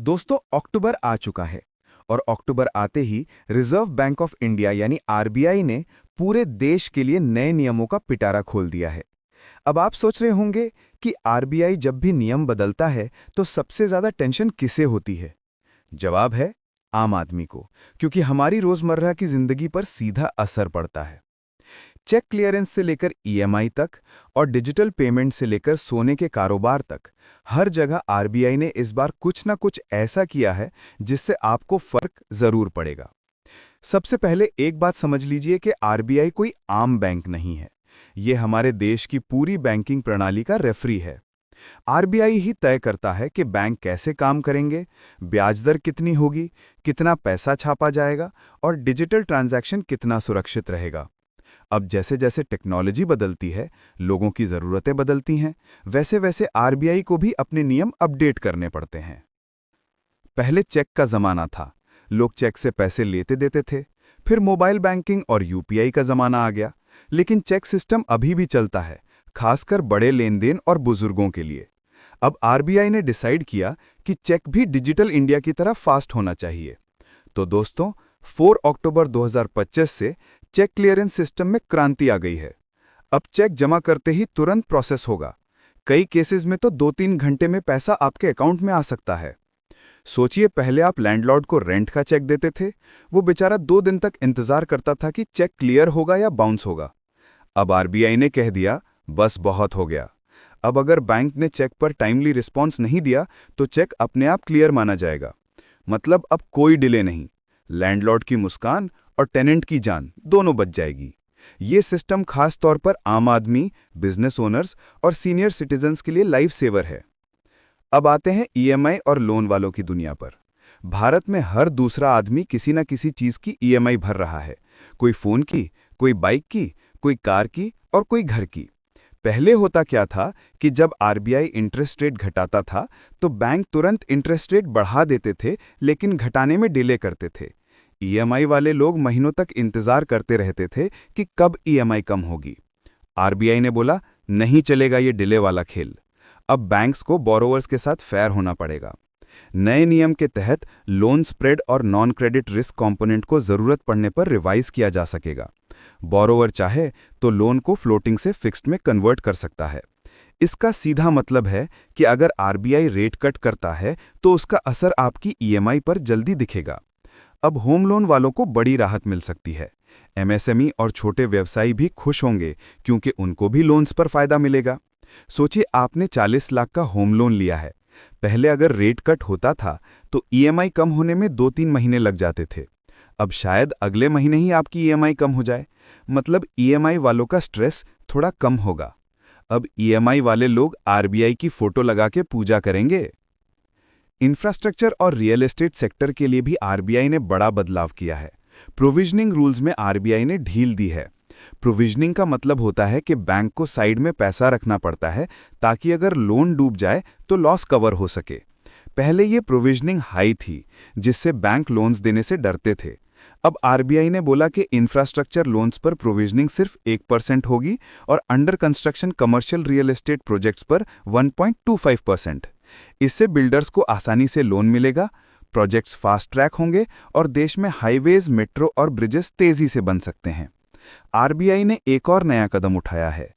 दोस्तों, अक्टूबर आ चुका है और अक्टूबर आते ही रिजर्व बैंक ऑफ इंडिया यानी आरबीआई ने पूरे देश के लिए नए नियमों का पिटारा खोल दिया है। अब आप सोच रहे होंगे कि आरबीआई जब भी नियम बदलता है तो सबसे ज्यादा टेंशन किसे होती है? जवाब है आम आदमी को, क्योंकि हमारी रोजमर्रा की जिंदगी पर सीधा असर पड़ता है। चेक क्लियरेंस से लेकर ईएमआई तक और डिजिटल पेमेंट से लेकर सोने के कारोबार तक, हर जगह आरबीआई ने इस बार कुछ ना कुछ ऐसा किया है जिससे आपको फर्क जरूर पड़ेगा। सबसे पहले एक बात समझ लीजिए कि आरबीआई कोई आम बैंक नहीं है। ये हमारे देश की पूरी बैंकिंग प्रणाली का रेफरी है। आरबीआई ही तय करता है कि बैंक कैसे काम करेंगे, ब्याज दर कितनी होगी, कितना पैसा छापा जाएगा और डिजिटल ट्रांजैक्शन कितना सुरक्षित रहेगा। अब जैसे जैसे टेक्नोलॉजी बदलती है, लोगों की ज़रूरतें बदलती हैं, वैसे वैसे आरबीआई को भी अपने नियम अपडेट करने पड़ते हैं। पहले चेक का ज़माना था, लोग चेक से पैसे लेते देते थे। फिर मोबाइल बैंकिंग और यूपीआई का ज़माना आ गया, लेकिन चेक सिस्टम अभी भी चलता है, खासकर बड़े लेन देन और बुजुर्गों के लिए। अब आरबीआई ने डिसाइड किया कि चेक भी डिजिटल इंडिया की तरह फास्ट होना चाहिए। तो दोस्तों, 4 अक्टूबर 2025 से चेक क्लियरेंस सिस्टम में क्रांति आ गई है। अब चेक जमा करते ही तुरंत प्रोसेस होगा। कई केसेस में तो 2-3 घंटे में पैसा आपके अकाउंट में आ सकता है। सोचिए, पहले आप लैंडलॉर्ड को रेंट का चेक देते थे, वो बेचारा 2 दिन तक इंतजार करता था कि चेक क्लियर होगा या बाउंस होगा। अब आरबीआई ने कह दिया, बस बहुत हो गया। अब अगर बैंक ने चेक पर टाइमली रिस्पॉन्स नहीं दिया तो चेक अपने आप क्लियर माना जाएगा। मतलब अब कोई डिले नहीं, लैंडलॉर्ड की मुस्कान और टेनेंट की जान दोनों बच जाएगी। ये सिस्टम खास तौर पर आम आदमी, बिजनेस ओनर्स और सीनियर सिटीजन्स के लिए लाइफ सेवर है। अब आते हैं ईएमआई और लोन वालों की दुनिया पर। भारत में हर दूसरा आदमी किसी न किसी चीज की ईएमआई भर रहा है। कोई फोन की, कोई बाइक की, कोई कार की और कोई घर की। पहले होता क्या था कि जब आरबीआई इंटरेस्ट रेट घटाता था तो बैंक तुरंत इंटरेस्ट रेट बढ़ा देते थे, लेकिन घटाने में डिले करते थे। ईएमआई वाले लोग महीनों तक इंतजार करते रहते थे कि कब ईएमआई कम होगी। आरबीआई ने बोला, नहीं चलेगा ये डिले वाला खेल। अब बैंक्स को बोरोवर्स के साथ फेयर होना पड़ेगा। नए नियम के तहत लोन स्प्रेड और नॉन क्रेडिट रिस्क कंपोनेंट को जरूरत पड़ने पर रिवाइज किया जा सकेगा। बोरोवर चाहे तो लोन को फ्लोटिंग से फिक्स्ड में कन्वर्ट कर सकता है। इसका सीधा मतलब है कि अगर आरबीआई रेट कट करता है तो उसका असर आपकी ईएमआई पर जल्दी दिखेगा। अब होम लोन वालों को बड़ी राहत मिल सकती है। एमएसएमई और छोटे व्यवसायी भी खुश होंगे, क्योंकि उनको भी लोन्स पर फायदा मिलेगा। सोचिए, आपने 40 लाख का होम लोन लिया है। पहले अगर रेट कट होता था तो ईएमआई कम होने में 2-3 महीने लग जाते थे। अब शायद अगले महीने ही आपकी ईएमआई कम हो जाए। मतलब ईएमआई वालों का स्ट्रेस थोड़ा कम होगा। अब ईएमआई वाले लोग आरबीआई की फोटो लगा के पूजा करेंगे। इंफ्रास्ट्रक्चर और रियल एस्टेट सेक्टर के लिए भी आरबीआई ने बड़ा बदलाव किया है। प्रोविजनिंग रूल्स में आरबीआई ने ढील दी है। प्रोविजनिंग का मतलब होता है कि बैंक को साइड में पैसा रखना पड़ता है, ताकि अगर लोन डूब जाए तो लॉस कवर हो सके। पहले ये प्रोविजनिंग हाई थी, जिससे बैंक लोन्स देने से डरते थे। अब आरबीआई ने बोला कि इंफ्रास्ट्रक्चर लोन्स पर प्रोविजनिंग सिर्फ 1% होगी और under construction commercial real estate projects पर 1.25%। इससे बिल्डर्स को आसानी से लोन मिलेगा, प्रोजेक्ट्स फास्ट ट्रैक होंगे और देश में हाईवेज, मेट्रो और ब्रिजेस तेजी से बन सकते हैं। आरबीआई ने एक और नया कदम उठाया है।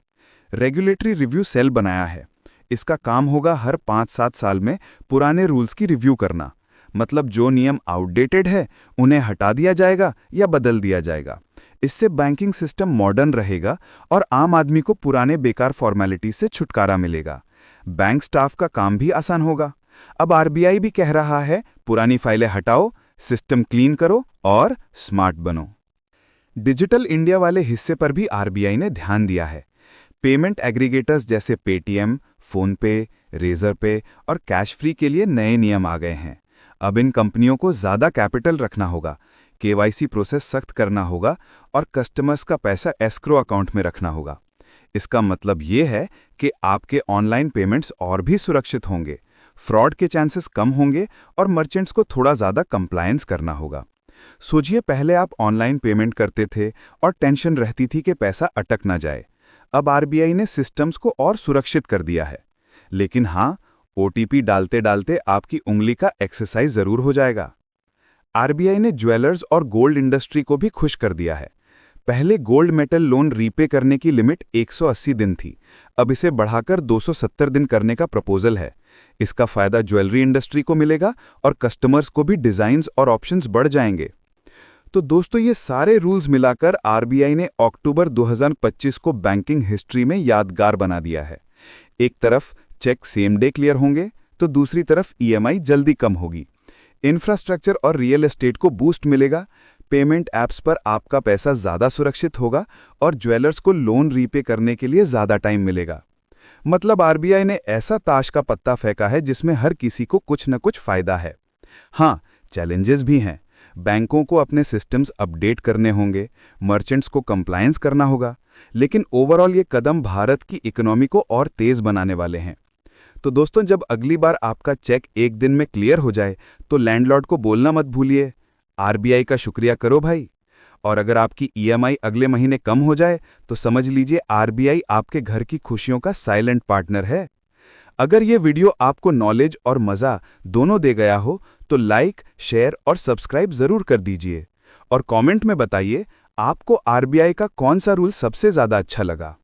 रेगुलेटरी रिव्यू सेल बनाया है। इसका काम होगा हर 5-7 साल में पुराने रूल्स की रिव्यू करना। मतलब जो नियम आउटडेटेड है उन्हें हटा दिया जाएगा या बदल दिया जाएगा। इससे बैंकिंग सिस्टम मॉडर्न रहेगा और आम आदमी को पुराने बेकार फॉर्मेलिटी से छुटकारा मिलेगा। बैंक स्टाफ का काम भी आसान होगा। अब आरबीआई भी कह रहा है, पुरानी फाइलें हटाओ, सिस्टम क्लीन करो और स्मार्ट बनो। डिजिटल इंडिया वाले हिस्से पर भी आरबीआई ने ध्यान दिया है। पेमेंट एग्रीगेटर्स जैसे पेटीएम, फोनपे, रेजरपे और कैश फ्री के लिए नए नियम आ गए हैं। अब इन कंपनियों को ज़्यादा कैपिटल रखना होगा, केवाईसी प्रोसेस सख्त करना होगा और कस्टमर्स का पैसा एस्क्रो अकाउंट में रखना होगा। इसका मतलब ये है कि आपके ऑनलाइन पेमेंट्स और भी सुरक्षित होंगे, फ्रॉड के चांसेस कम होंगे और मर्चेंट्स को थोड़ा ज़्यादा कंप्लायंस करना होगा। सोचिए, पहले आप ऑनलाइन पेमेंट करते थे और टेंशन रहती थी कि पैसा अटक ना जाए। अब आरबीआई ने सिस्टम्स को और सुरक्षित कर दिया है। लेकिन हाँ, ओटीपी डालते डालते आपकी उंगली का एक्सरसाइज जरूर हो जाएगा। आरबीआई ने ज्वेलर्स और गोल्ड इंडस्ट्री को भी खुश कर दिया है। पहले गोल्ड मेटल लोन रीपे करने की लिमिट 180 दिन थी, अब इसे बढ़ाकर 270 दिन करने का प्रपोजल है। इसका फायदा ज्वेलरी इंडस्ट्री को मिलेगा और कस्टमर्स को भी डिजाइन्स और ऑप्शंस बढ़ जाएंगे। तो दोस्तों, ये सारे रूल्स मिलाकर आरबीआई ने अक्टूबर 2025 को बैंकिंग हिस्ट्री में यादगार बना दिया है। एक तरफ चेक सेम डे क्लियर होंगे, तो दूसरी तरफ ईएमआई जल्दी कम होगी। इंफ्रास्ट्रक्चर और रियल एस्टेट को बूस्ट मिलेगा, पेमेंट ऐप्स पर आपका पैसा ज़्यादा सुरक्षित होगा और ज्वेलर्स को लोन रीपे करने के लिए ज़्यादा टाइम मिलेगा। मतलब आरबीआई ने ऐसा ताश का पत्ता फेंका है जिसमें हर किसी को कुछ न कुछ फायदा है। हाँ, चैलेंजेस भी हैं। बैंकों को अपने सिस्टम्स अपडेट करने होंगे, मर्चेंट्स को कंप्लायंस करना होगा, लेकिन ओवरऑल ये कदम भारत की इकोनॉमी को और तेज़ बनाने वाले हैं। तो दोस्तों, जब अगली बार आपका चेक एक दिन में क्लियर हो जाए तो लैंडलॉर्ड को बोलना मत भूलिए, आरबीआई का शुक्रिया करो भाई। और अगर आपकी ईएमआई अगले महीने कम हो जाए तो समझ लीजिए आरबीआई आपके घर की खुशियों का साइलेंट पार्टनर है। अगर ये वीडियो आपको नॉलेज और मज़ा दोनों दे गया हो तो लाइक, शेयर और सब्सक्राइब ज़रूर कर दीजिए और कमेंट में बताइए आपको आरबीआई का कौन सा रूल सबसे ज़्यादा अच्छा लगा।